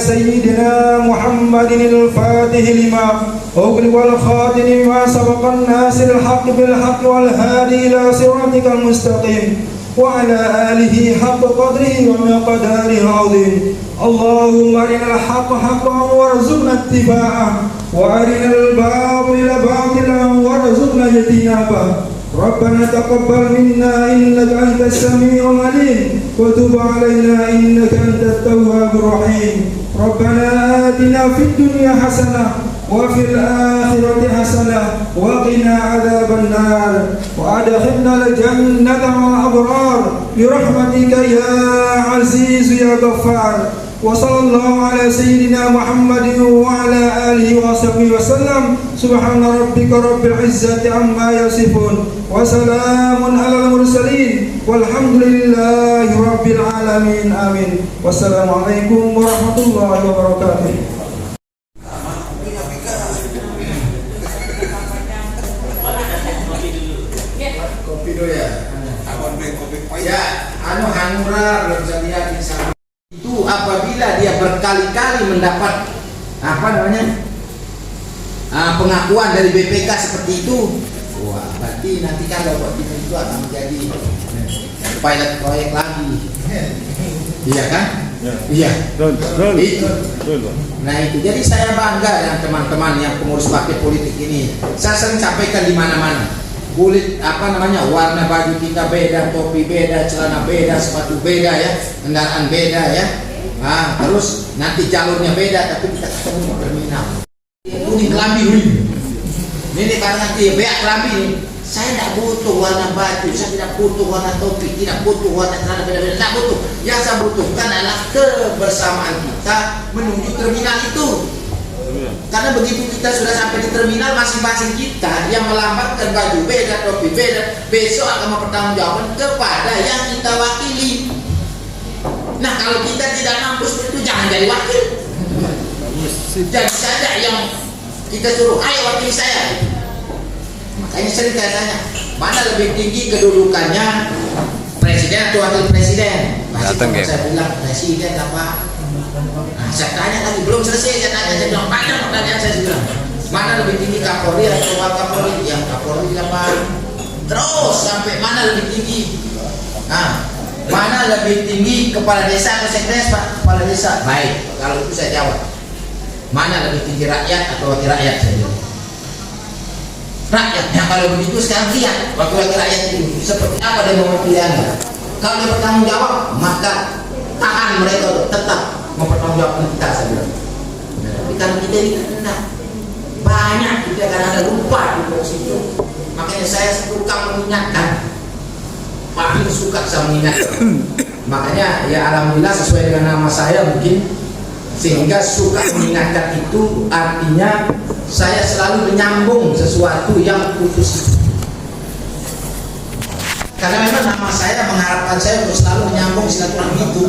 سيدنا محمد الفاتح لما أغلق والخاتم ما سبق الناس الحق بالحق والهادي إلى صراطك المستقيم وعلى آله حق قدره ومقداره العظيم. اللهم أرنا الحق حقا وارزقنا اتباعه وأرنا الباطل باطلا وارزقنا اجتنابه. ربنا تقبل منا إنك أنت السميع العليم وتب علينا إنك أنت التواب الرحيم. ربنا آتنا في الدنيا حسنة وفي الآخرة حسنة وقنا عذاب النار وأدخلنا الجنة مع الأبرار برحمتك يا عزيز يا غفار. وصلى الله على سيدنا محمد وعلى آله وصحبه وسلم. سبحان ربك رب العزة عما يصفون وسلام على المرسلين والحمد لله رب العالمين. آمين. والسلام عليكم ورحمة الله وبركاته. Kopi dulu ya. Abang beli kopi. Oh ya, hanura belum bisa lihat misalnya. Itu apabila dia berkali-kali mendapat pengakuan dari BPK seperti itu, wah berarti nanti kan Bapak itu akan menjadi pilot proyek lagi. Iya kan? Iya. Itu. Nah itu, jadi saya bangga dengan teman-teman yang pengurus partai politik ini. Saya sering sampaikan di mana-mana. Kulit warna baju kita beda, topi beda, celana beda, sepatu beda ya, kendaraan beda ya. Terus nanti jalurnya beda, tapi kita ketemu di terminal. Kuning kelambi ini karena nanti beak kelambi ini. Saya tidak butuh warna baju, saya tidak butuh warna topi, tidak butuh warna celana beda-beda, tidak butuh. Yang saya butuhkan adalah kebersamaan kita menuju terminal itu. Karena begitu kita sudah sampai di terminal, masing-masing kita yang melambangkan baju beda, topi beda, besok akan mempertanggungjawabkan kepada yang kita wakili. Nah kalau kita tidak mampu itu, jangan jadi wakil. Jadi saja yang kita suruh, ayo wakili saya. Makanya sering saya tanya, mana lebih tinggi kedudukannya, presiden atau wakil presiden? Pasti saya bilang presiden apa? Nah, saya tanya lagi, belum selesai saya bilang banyak pertanyaan. Saya bilang mana lebih tinggi, Kapolri atau Wakapolri? Yang Kapolri apa? Terus sampai mana lebih tinggi? Nah, mana lebih tinggi, kepala desa atau sekdes Pak? Kepala desa. Baik, kalau itu saya jawab. Mana lebih tinggi, rakyat atau wakil rakyat? Saya bilang rakyat. Nah kalau begitu sekarang lihat wakil rakyat itu seperti apa dia mewakili Anda. Kalau dia bertanggung jawab, maka tahan mereka tetap mempertanggungjawabkan kita, saya bilang. Tapi karena kita ini tidak banyak, kita kadang-kadang lupa di posisi itu. Makanya saya suka mengingatkan, paling suka saya mengingatkan. Makanya ya alhamdulillah sesuai dengan nama saya mungkin, sehingga suka mengingatkan itu artinya saya selalu menyambung sesuatu yang putus. Karena memang nama saya mengharapkan saya untuk selalu menyambung silaturahmi itu,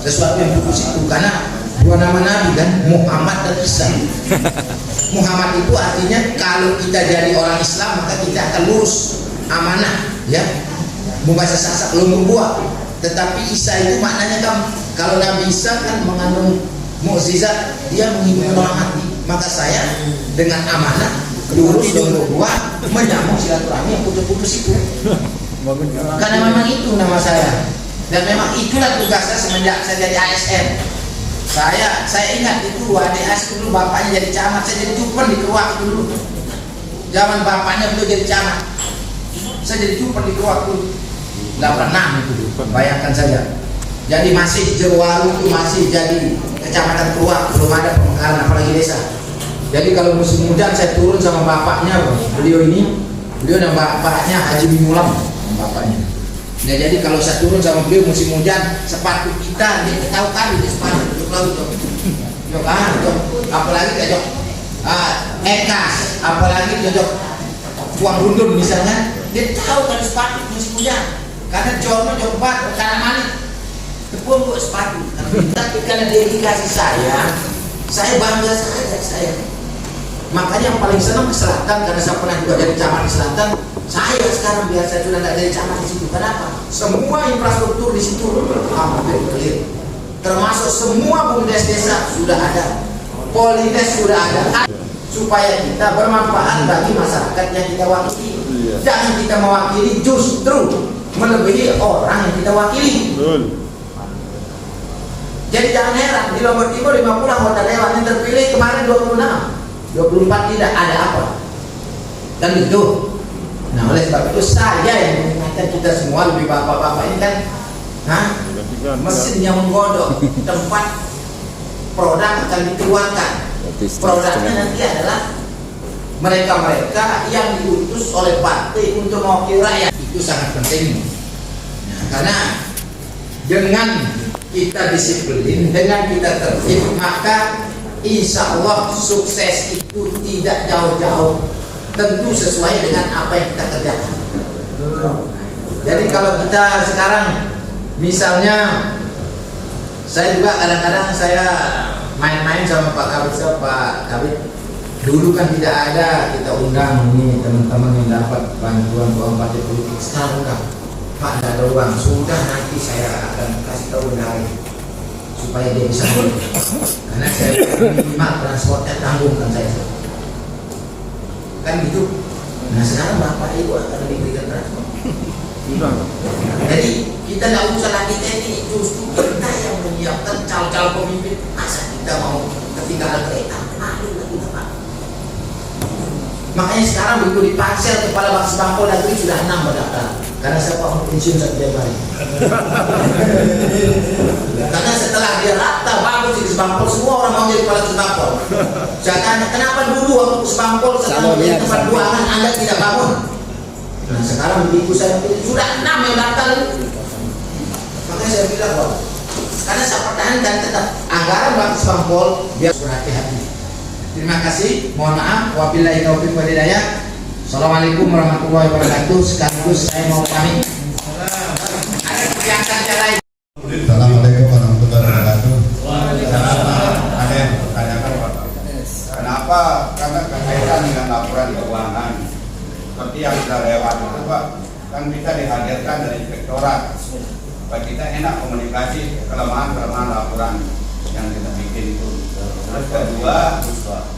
sesuatu yang putus itu. Karena dua nama Nabi kan, Muhammad dan Isa. Muhammad itu artinya kalau kita jadi orang Islam maka kita akan lurus, amanah, ya, membahasa sasak belum berbuah. Tetapi Isa itu maknanya kan, kalau Nabi Isa kan mengandung mukjizat, dia menghidupkan orang mati. Maka saya dengan amanah, lurus dan berbuah, menyambung silaturahmi yang putus-putus itu. Karena memang itu nama saya, dan memang itulah tugasnya semenjak saya jadi ASN. Saya ingat itu adik ASN dulu bapaknya jadi camat, saya jadi cuper di Keruak dulu. Zaman bapaknya beliau jadi camat, saya jadi cuper di Keruak dulu. 86 itu, bayangkan saja. Jadi masih Jeruwalu itu masih jadi kecamatan Keruak, belum ada pemekaran apalagi desa. Jadi kalau musim hujan saya turun sama bapaknya, beliau dan bapaknya Haji Bimulam. Bapaknya. Nah jadi kalau saya turun sama beliau musim hujan, sepatu kita dia tahu kali di sepatu untuk laut tuh. Apalagi kayak ekas, apalagi cocok buang rundun misalnya, dia tahu kalau sepatu musim hujan. Karena jorno coba karena manik, tepung buat sepatu. Tapi karena dedikasi saya bangga saja saya. Makanya yang paling senang ke selatan, karena saya pernah juga jadi camat di selatan. Saya sekarang biasa sudah tidak jadi camat di situ. Kenapa? Semua infrastruktur di situ hampir clear. termasuk semua BUMDes desa sudah ada, Polides sudah ada, supaya kita bermanfaat bagi masyarakat yang kita wakili. Jangan kita mewakili justru melebihi orang yang kita wakili. Jadi jangan heran, di Lombok Timur 50 anggota dewan yang terpilih kemarin 26, 24 tidak ada apa. Kan gitu. Nah, oleh sebab itu saya yang mengingatkan kita semua, lebih bapak-bapak ini kan mesin yang menggodok, tempat produk akan dikeluarkan. Produknya nanti adalah mereka-mereka yang diutus oleh partai untuk mewakili rakyat. Itu sangat penting. Nah, karena dengan kita disiplin, dengan kita tertib, maka insya Allah sukses itu tidak jauh-jauh, tentu sesuai dengan apa yang kita kerjakan. Jadi kalau kita sekarang misalnya, saya juga kadang-kadang saya main-main sama Pak Kabit, dulu kan tidak ada, kita undang ini teman-teman yang dapat bantuan uang partai politik. Sekarang udah, Pak tidak ada uang, sudah nanti saya akan kasih tahu dari supaya dia bisa beli, karena saya minimal transportnya tanggungkan saya, kan gitu. Nah sekarang Bapak Ibu akan diberikan transport. Jadi kita tidak usah lagi ini, justru kita yang menyiapkan calon-calon pemimpin. Masa kita mau ketinggalan kereta? Aduh, kita Pak. Makanya sekarang begitu dipansel kepala Bakas Bangpol Negeri sudah 6 berdaftar. Karena saya mau pensiun 1 Januari. Karena setelah dia rata bagus di Bangpol, semua orang mau jadi kepala Bangpol. Saya tanya, kenapa dulu waktu Bangpol sekarang menjadi tempat buangan Anda tidak bangun? Nah sekarang begitu saya pilih, sudah 6 yang daftar. Makanya saya bilang, wah, karena saya pertahankan tetap anggaran Bakas Bangpol biar berhati-hati. Terima kasih, mohon maaf, wabillahi taufiq wal hidayah. Assalamualaikum warahmatullahi wabarakatuh. Sekaligus saya mau pamit. Ada kegiatan lain. Assalamualaikum warahmatullahi wabarakatuh. Ada yang bertanyakan Pak, kenapa? Karena berkaitan dengan laporan keuangan seperti yang sudah lewat itu Pak, kan bisa dihadirkan dari inspektorat supaya kita enak komunikasi kelemahan laporan yang kita bikin itu. Terus kedua,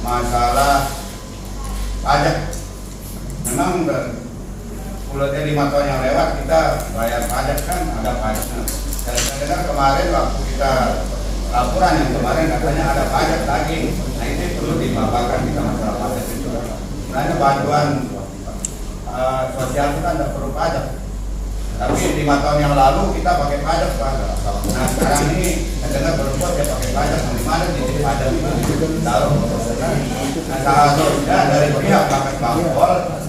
masalah pajak. Memang udah 5 tahun yang lewat kita bayar pajak, kan ada pajaknya. Saya dengar kemarin waktu kita laporan yang kemarin katanya ada pajak lagi. Nah ini perlu dipaparkan kita masalah pajak itu. Sebenarnya bantuan sosial kita tidak perlu pajak. Tapi 5 tahun yang lalu kita pakai pajak Pak. Nah sekarang ini saya dengar berbuat ya pakai pajak. Di mana titik pajak itu taruh. Nah seharusnya dari pihak Bakas Bangpol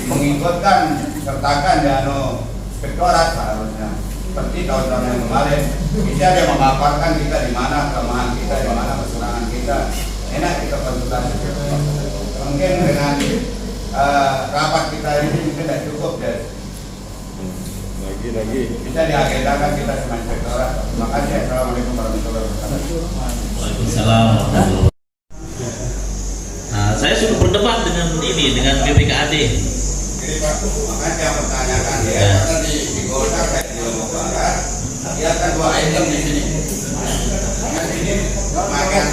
mengikutkan sertakan di inspektorat seharusnya. Seperti tahun-tahun yang kemarin, bisa dia memaparkan kita di mana kelemahan kita, di mana kekurangan kita. Enak kita konsultasi. Mungkin dengan rapat kita ini mungkin tidak cukup deh. Lagi bisa diagendakan kita sama inspektorat. Terima kasih. Assalamualaikum warahmatullahi wabarakatuh. Waalaikumsalam. Nah, saya sudah berdebat dengan BPKAD. Jadi Pak, makanya saya pertanyakan ya, karena di Golkar kayak di Lombok Barat, dia kan 2 item di sini. Kan ini makan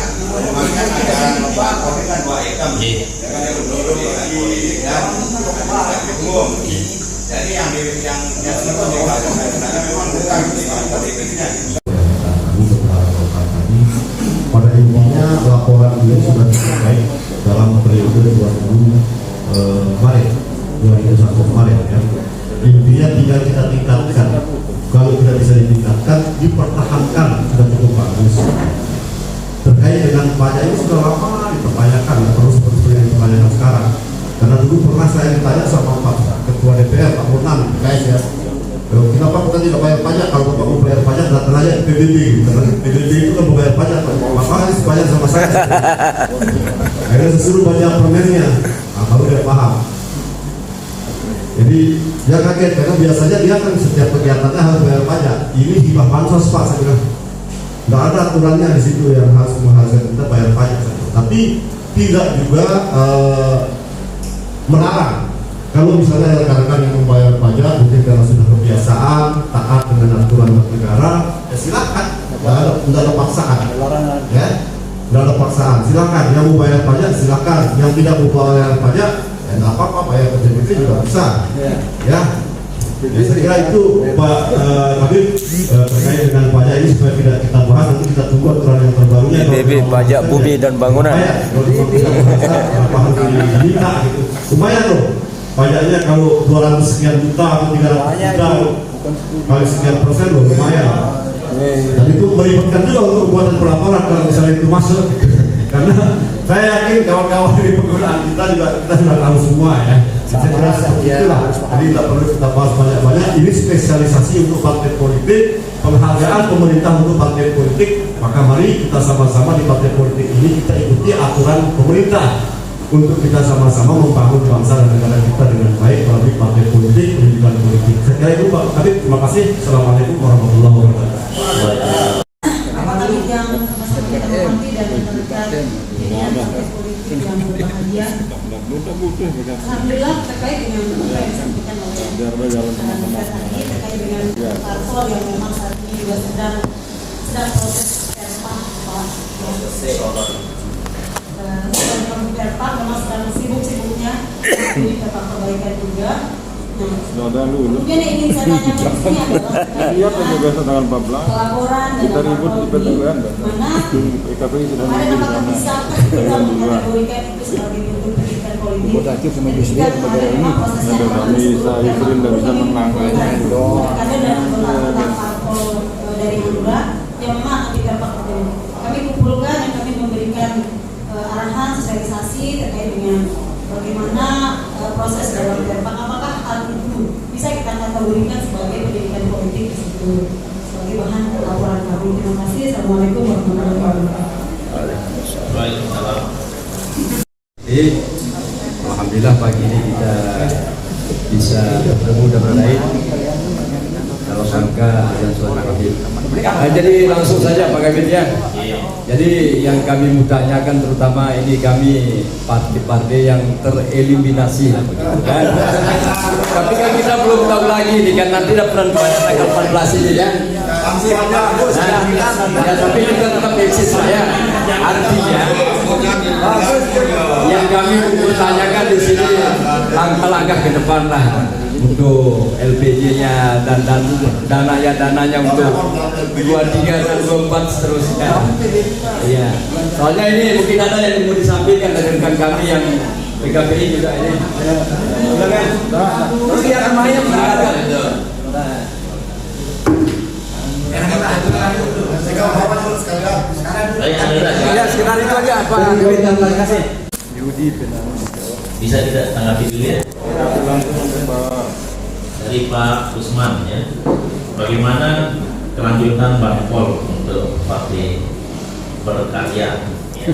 anggaran Bangpol ini kan 2 item. Dengan yang dulu di politik dan administrasi umum. Jadi yang itu dikatakan sebenarnya memang bukan di politiknya. Pada intinya laporan ini sudah selesai dalam periode 2001 kemarin ya. Intinya tinggal kita tingkatkan. Kalau tidak bisa ditingkatkan, dipertahankan sudah cukup bagus. Terkait dengan pajak ini sudah lama dipertanyakan, terus yang dipertanyakan sekarang. Karena dulu pernah saya ditanya sama Pak Ketua DPR, Pak Burhan, guys ya, kenapa kita tidak bayar pajak? Kalau Bapak mau bayar pajak, datang aja ke PBB. Karena PBB itu kan membayar pajak, Bapak harus bayar sama saya. Akhirnya saya suruh baca permennya, baru dia paham. Jadi dia kaget, karena biasanya dia kan setiap kegiatannya harus bayar pajak. Ini hibah bansos Pak, saya bilang. Nggak ada aturannya di situ yang harus mengharuskan kita bayar pajak. Tapi tidak juga melarang. Kalau misalnya rekan-rekan yang membayar pajak mungkin karena sudah kebiasaan taat dengan aturan negara, ya silakan. Nggak ada paksaan, ya, nggak ada paksaan. Silakan yang mau bayar pajak silakan, yang tidak mau bayar pajak ya nggak apa-apa, bayar PJBP juga bisa, ya. Jadi saya kira itu Pak Habib terkait dengan pajak ini supaya tidak kita bahas, nanti kita tunggu aturan yang terbarunya. PBB pajak bumi dan bangunan. Lumayan loh pajaknya, kalau 200 sekian juta atau 300 juta kali sekian persen loh, lumayan. Dan itu meribetkan juga untuk pembuatan pelaporan kalau misalnya itu masuk. Karena saya yakin kawan-kawan di penggunaan kita sudah tahu semua ya. Saya kira seperti itulah. Jadi tidak perlu kita bahas banyak-banyak. Ini spesialisasi untuk partai politik, penghargaan pemerintah untuk partai politik. Maka mari kita sama-sama di partai politik ini kita ikuti aturan pemerintah untuk kita sama-sama membangun bangsa dan negara kita dengan baik melalui partai politik, pendidikan politik. Saya kira itu Pak Habib. Terima kasih. Assalamualaikum warahmatullahi wabarakatuh. Apalagi yang masih kita menanti dan menemukan pilihan partai politik yang berbahagia. Alhamdulillah terkait dengan apa yang disampaikan oleh Ustaz tadi terkait dengan parpol yang memang saat ini juga sedang proses perpah perpah memang sedang sibuk-sibuknya di perpah perbaikan juga. Mungkin yang ingin saya tanyakan di sini adalah pelaporan dan laporan mana ada apakah bisa kita mengkategorikan itu sebagai bentuk pendidikan politik ketika ada memang prosesnya karena dalam tentang parpol dari Hanura yang memang akan diterpak kami kumpulkan dan kami memberikan arahan sosialisasi terkait dengan bagaimana proses dalam terpak, apakah hal itu bisa kita kategorikan sebagai pendidikan politik di situ sebagai bahan laporan kami. Terima kasih. Assalamualaikum warahmatullahi wabarakatuh. Waalaikumsalam. Jadi, alhamdulillah pagi ini kita bisa bertemu dan berlain dalam rangka yang suatu Habib. Jadi langsung saja Pak Kabit ya. Jadi yang kami mau tanyakan terutama ini kami partai-partai yang tereliminasi kan? Tapi kan kita belum tahu lagi ini kan nanti dapat tanggal 14 ini ya. Ya tapi kita tetap eksis ya. Artinya yang kami mau tanyakan di sini langkah-langkah ke depan lah untuk LPG-nya dan dananya untuk 23 dan 24 seterusnya. Iya. Soalnya ini mungkin ada yang mau disampaikan dari rekan kami yang PKPI juga ini. Terus dia akan main mendengarkan. Ya sekitar itu aja apa? Terima kasih. Bisa tidak tanggapi dulu ya? Dari Pak Usman ya, bagaimana kelanjutan parpol untuk partai berkarya ya.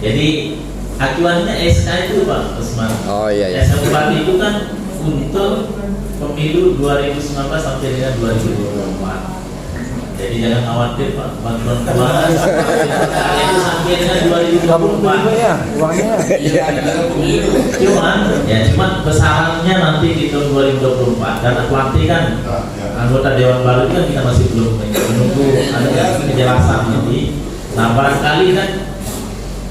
Jadi acuannya SK itu Pak Usman. Oh iya. SK Bupati itu kan untuk pemilu 2019 sampai dengan 2024. Jadi jangan khawatir Pak, bantuan keuangan itu sampai dengan 2024 ya uangnya. Cuman besarannya nanti di tahun 2024 karena pelatih kan anggota Dewan Baru itu kan kita masih belum menunggu ada kejelasan nanti. Nah barangkali kan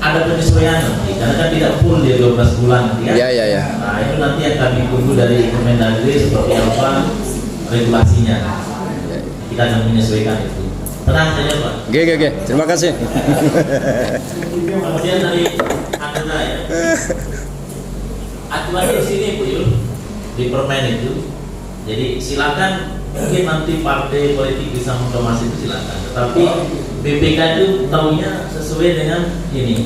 ada penyesuaian nanti karena kan tidak full dia 12 bulan nanti kan. Iya. Nah itu nanti yang kami tunggu dari Kemendagri seperti apa regulasinya. Kita akan menyesuaikan itu. Tenang saja Pak. Oke. Terima kasih. Kemudian dari Anda ya. Aturan di sini Bu Yul di permen itu. Jadi silakan mungkin nanti partai politik bisa mengkonfirmasi itu silakan. Tetapi BPK itu tahunya sesuai dengan ini.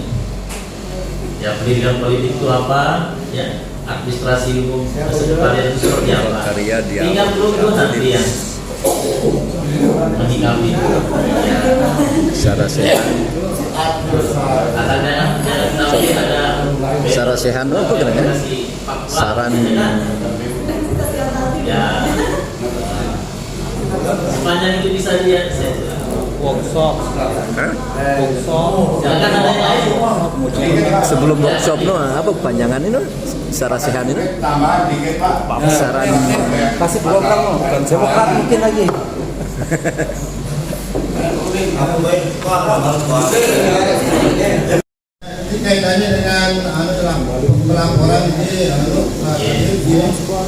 Ya pendidikan politik itu apa? Ya administrasi umum kesekretariat itu seperti apa? Tinggal perlu nanti ya. Menyikapi Secara sehat. Secara sehat apa kira-kira? Saran ya sepanjang itu bisa dia workshop. Jangan ada yang lain. sebelum workshop no apa kepanjangan ini secara sehat ini? Saran kasih program loh, bukan demokrat mungkin lagi. Ini kaitannya dengan pelaporan ini,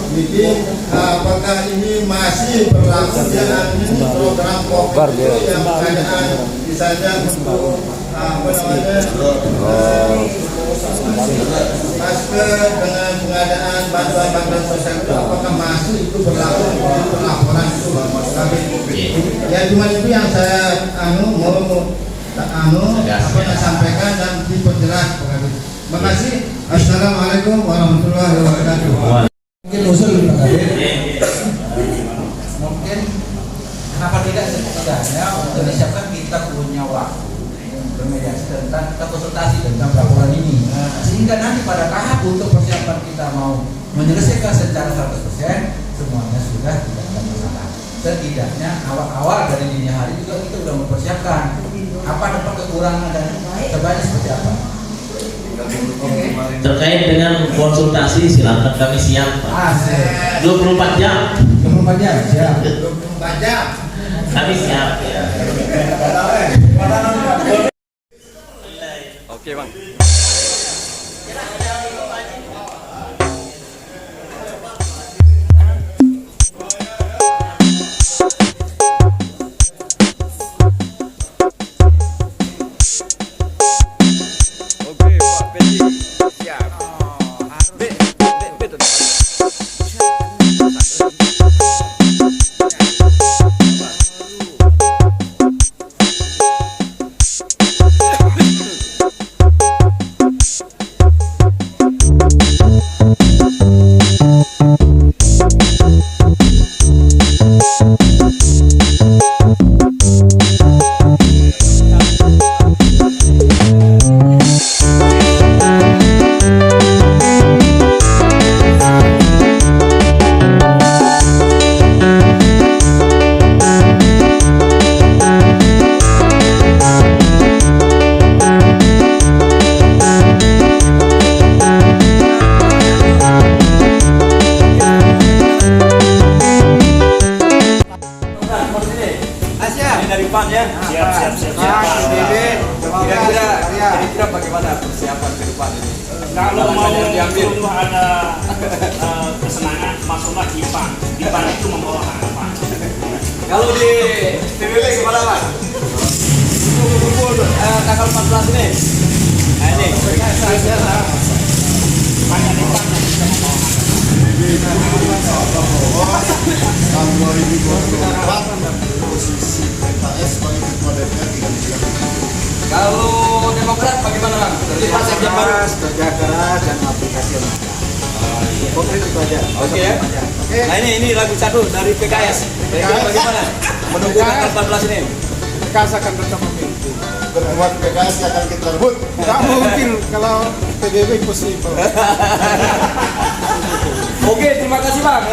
jadi apakah ini masih berlaku dengan ini program COVID itu yang keadaan misalnya untuk apa namanya masker dengan pengadaan bantuan sosial itu apakah masih itu berlaku di pelaporan itu ya cuma itu yang saya sampaikan dan diperjelas. Terima kasih. Assalamualaikum warahmatullahi wabarakatuh. Mungkin usul mungkin kenapa tidak setidaknya untuk disiapkan kita punya waktu bermediasi tentang kita konsultasi tentang laporan ini sehingga nanti pada tahap untuk persiapan kita mau menyelesaikan secara 100% semuanya sudah tidak ada masalah. Setidaknya awal-awal dari dini hari juga kita sudah mempersiapkan apa dapat kekurangan dan sebaiknya seperti apa. Terkait dengan konsultasi silakan kami siap Pak. 24 jam. 24 jam, siap. 24 jam. Kami siap ya. Oke bang. Kira-kira bagaimana persiapan ke depan ini? Kalau mau ada kesenangan, masuklah Dipan. Dipan itu membawa harapan. Kalau di PBB kemana Pak? Kumpul tanggal 14 ini. Nah ini. Banyak Dipan yang bisa membawa harapan. Tahun 2024 posisi PKS sebagai ketua DPR tidak bisa. Kalau Demokrat bagaimana Bang? Jadi Pak Sekjen baru kerja keras dan aplikasi yang ada. Konkret itu aja. Oke ya. Nah ini lagu satu dari PKS. PKS bagaimana? Menunggu tanggal 14 ini. PKS akan tetap memimpin. Berbuat PKS akan kita rebut. Tidak mungkin kalau PBB impossible. Oke, terima kasih Bang.